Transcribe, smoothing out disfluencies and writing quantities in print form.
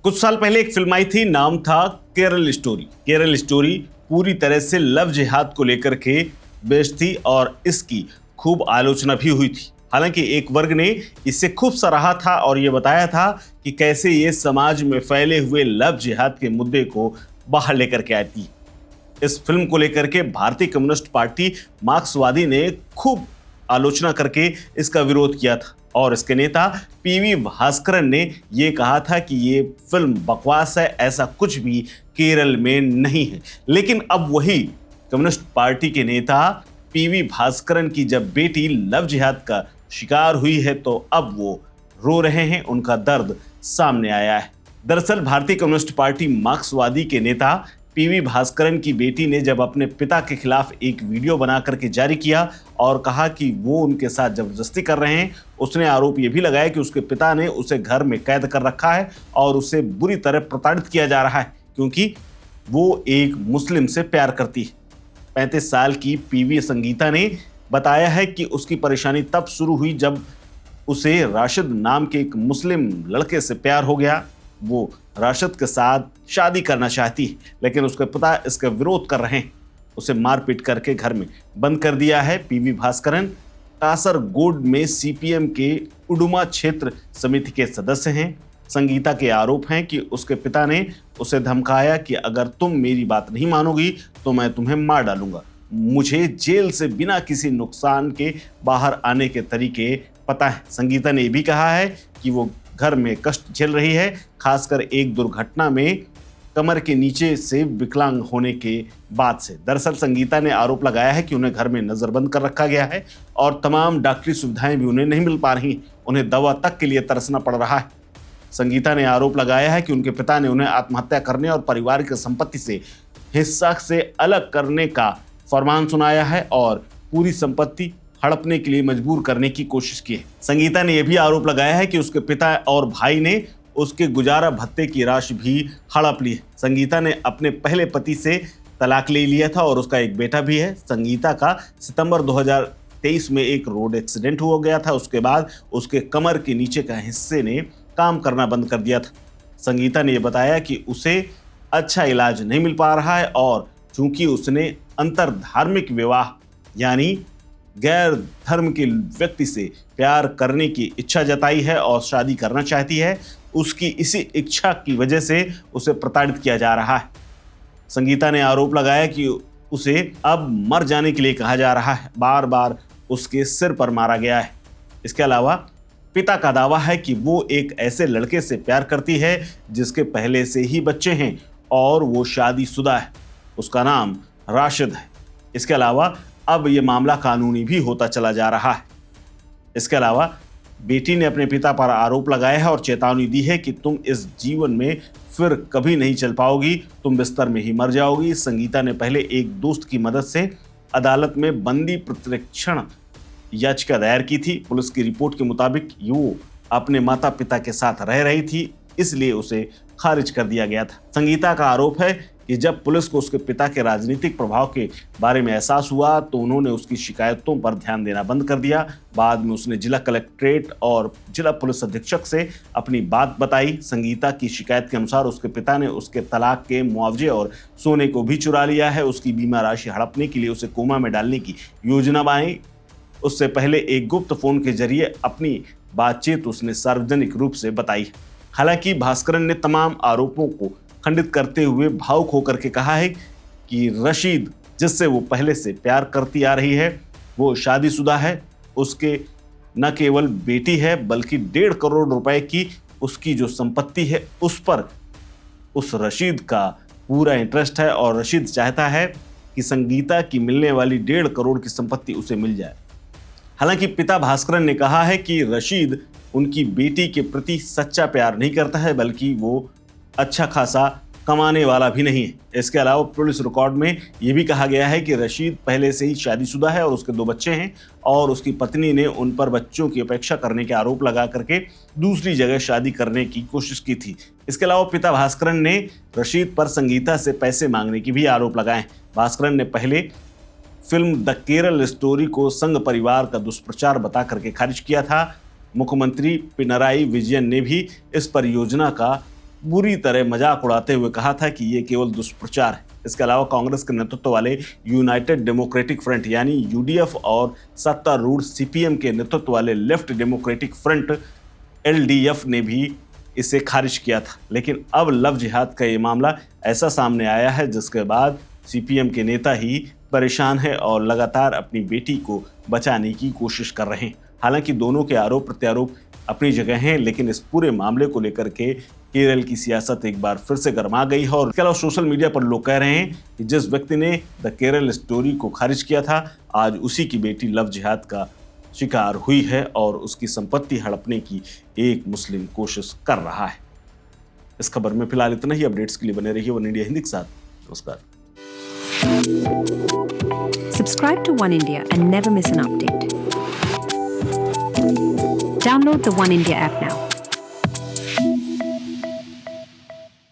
कुछ साल पहले एक फिल्म आई थी, नाम था केरल स्टोरी। केरल स्टोरी पूरी तरह से लव जिहाद को लेकर के बेस्ड थी और इसकी खूब आलोचना भी हुई थी। हालांकि एक वर्ग ने इसे खूब सराहा था और ये बताया था कि कैसे ये समाज में फैले हुए लव जिहाद के मुद्दे को बाहर लेकर के आती। इस फिल्म को लेकर के भारतीय कम्युनिस्ट पार्टी मार्क्सवादी ने खूब आलोचना करके इसका विरोध किया था और इसके नेता पीवी भास्करन ने यह कहा था कि ये फिल्म बकवास है, ऐसा कुछ भी केरल में नहीं है। लेकिन अब वही कम्युनिस्ट पार्टी के नेता पीवी भास्करन की जब बेटी लव जिहाद का शिकार हुई है तो अब वो रो रहे हैं, उनका दर्द सामने आया है। दरअसल भारतीय कम्युनिस्ट पार्टी मार्क्सवादी के नेता पीवी भास्करन की बेटी ने जब अपने पिता के खिलाफ एक वीडियो बना करके जारी किया और कहा कि वो उनके साथ जबरदस्ती कर रहे हैं, उसने आरोप ये भी लगाया कि उसके पिता ने उसे घर में कैद कर रखा है और उसे बुरी तरह प्रताड़ित किया जा रहा है क्योंकि वो एक मुस्लिम से प्यार करती है। 35 साल की पीवी संगीता ने बताया है कि उसकी परेशानी तब शुरू हुई जब उसे राशिद नाम के एक मुस्लिम लड़के से प्यार हो गया। वो राशिद के साथ शादी करना चाहती है लेकिन उसके पिता इसका विरोध कर रहे हैं। उसे मारपीट करके घर में बंद कर दिया है। पीवी भास्करन कासरगोड में सीपीएम के उडुमा क्षेत्र समिति के सदस्य हैं। संगीता के आरोप हैं कि उसके पिता ने उसे धमकाया कि अगर तुम मेरी बात नहीं मानोगी तो मैं तुम्हें मार डालूंगा। मुझे जेल से बिना किसी नुकसान के बाहर आने के तरीके पता है। संगीता ने यह भी कहा है कि वो घर में कष्ट झेल रही है, खासकर एक दुर्घटना में कमर के नीचे से विकलांग होने के बाद से। दरअसल संगीता ने आरोप लगाया है कि उन्हें घर में नजरबंद कर रखा गया है और तमाम डॉक्टरी सुविधाएं भी उन्हें नहीं मिल पा रही, उन्हें दवा तक के लिए तरसना पड़ रहा है। संगीता ने आरोप लगाया है कि उनके पिता ने उन्हें आत्महत्या करने और परिवार की संपत्ति से हिस्सा से अलग करने का फरमान सुनाया है और पूरी संपत्ति हड़पने के लिए मजबूर करने की कोशिश की है। संगीता ने यह भी आरोप लगाया है कि उसके पिता और भाई ने उसके गुजारा भत्ते की राशि भी हड़प ली है। संगीता ने अपने पहले पति से तलाक ले लिया था और उसका एक बेटा भी है। संगीता का सितंबर 2023 में एक रोड एक्सीडेंट हो गया था। उसके बाद उसके कमर के नीचे का हिस्से ने काम करना बंद कर दिया था। संगीता ने यह बताया कि उसे अच्छा इलाज नहीं मिल पा रहा है और चूंकि उसने अंतर धार्मिक विवाह यानी गैर धर्म के व्यक्ति से प्यार करने की इच्छा जताई है और शादी करना चाहती है, उसकी इसी इच्छा की वजह से उसे प्रताड़ित किया जा रहा है। संगीता ने आरोप लगाया कि उसे अब मर जाने के लिए कहा जा रहा है, बार बार उसके सिर पर मारा गया है। इसके अलावा पिता का दावा है कि वो एक ऐसे लड़के से प्यार करती है जिसके पहले से ही बच्चे हैं और वो शादीशुदा है, उसका नाम राशिद है। इसके अलावा अब ये मामला कानूनी भी होता चला जा रहा है। इसके अलावा बेटी ने अपने पिता पर आरोप लगाया है और चेतावनी दी है कि तुम इस जीवन में फिर कभी नहीं चल पाओगी, तुम बिस्तर में ही मर जाओगी। संगीता ने पहले एक दोस्त की मदद से अदालत में बंदी प्रतिरक्षण याचिका दायर की थी। पुलिस की रिपोर्ट के मुताबिक वो अपने माता पिता के साथ रह रही थी, इसलिए उसे खारिज कर दिया गया था। संगीता का आरोप है कि जब पुलिस को उसके पिता के राजनीतिक प्रभाव के बारे में एहसास हुआ तो उन्होंने उसकी शिकायतों पर ध्यान देना बंद कर दिया। बाद में उसने जिला कलेक्ट्रेट और जिला पुलिस अधीक्षक से अपनी बात बताई। संगीता की शिकायत के अनुसार उसके पिता ने उसके तलाक के मुआवजे और सोने को भी चुरा लिया है। उसकी बीमा राशि हड़पने के लिए उसे कोमा में डालने की योजना बनाई। उससे पहले एक गुप्त फोन के जरिए अपनी बातचीत उसने सार्वजनिक रूप से बताई। हालांकि भास्करन ने तमाम आरोपों को खंडित करते हुए भावुक होकर के कहा है कि रशीद, जिससे वो पहले से प्यार करती आ रही है, वो शादीशुदा है, उसके न केवल बेटी है बल्कि 1.5 करोड़ रुपए की उसकी जो संपत्ति है उस पर उस रशीद का पूरा इंटरेस्ट है और रशीद चाहता है कि संगीता की मिलने वाली 1.5 करोड़ की संपत्ति उसे मिल जाए। हालांकि पिता भास्करन ने कहा है कि रशीद उनकी बेटी के प्रति सच्चा प्यार नहीं करता है बल्कि वो अच्छा खासा कमाने वाला भी नहीं है। इसके अलावा पुलिस रिकॉर्ड में यह भी कहा गया है कि रशीद पहले से ही शादीशुदा है और उसके 2 बच्चे हैं और उसकी पत्नी ने उन पर बच्चों की अपेक्षा करने के आरोप लगा करके दूसरी जगह शादी करने की कोशिश की थी। इसके अलावा पिता भास्करन ने रशीद पर संगीता से पैसे मांगने की भी आरोप लगाए। भास्करन ने पहले फिल्म द केरल स्टोरी को संघ परिवार का दुष्प्रचार बता करके खारिज किया था। मुख्यमंत्री पिनराई विजयन ने भी इस परियोजना का बुरी तरह मजाक उड़ाते हुए कहा था कि ये केवल दुष्प्रचार है। इसके अलावा कांग्रेस के नेतृत्व वाले यूनाइटेड डेमोक्रेटिक फ्रंट यानी यूडीएफ और सत्तारूढ़ सीपीएम के नेतृत्व वाले लेफ्ट डेमोक्रेटिक फ्रंट एलडीएफ ने भी इसे खारिज किया था। लेकिन अब लव जिहाद का ये मामला ऐसा सामने आया है जिसके बाद सीपीएम के नेता ही परेशान है और लगातार अपनी बेटी को बचाने की कोशिश कर रहे हैं। हालांकि दोनों के आरोप प्रत्यारोप अपनी जगह हैं, लेकिन इस पूरे मामले को लेकर के केरल की सियासत एक बार फिर से गर्मा गई है। और इसके अलावा सोशल मीडिया पर लोग कह रहे हैं कि जिस व्यक्ति ने द केरल स्टोरी को खारिज किया था, आज उसी की बेटी लव जिहाद का शिकार हुई है और उसकी संपत्ति हड़पने की एक मुस्लिम कोशिश कर रहा है। इस खबर में फिलहाल इतना ही। अपडेट्स के लिए बने रहिए वन इंडिया हिंदी के साथ। नमस्कार। Subscribe to One India and never miss an update. Download the One India app now.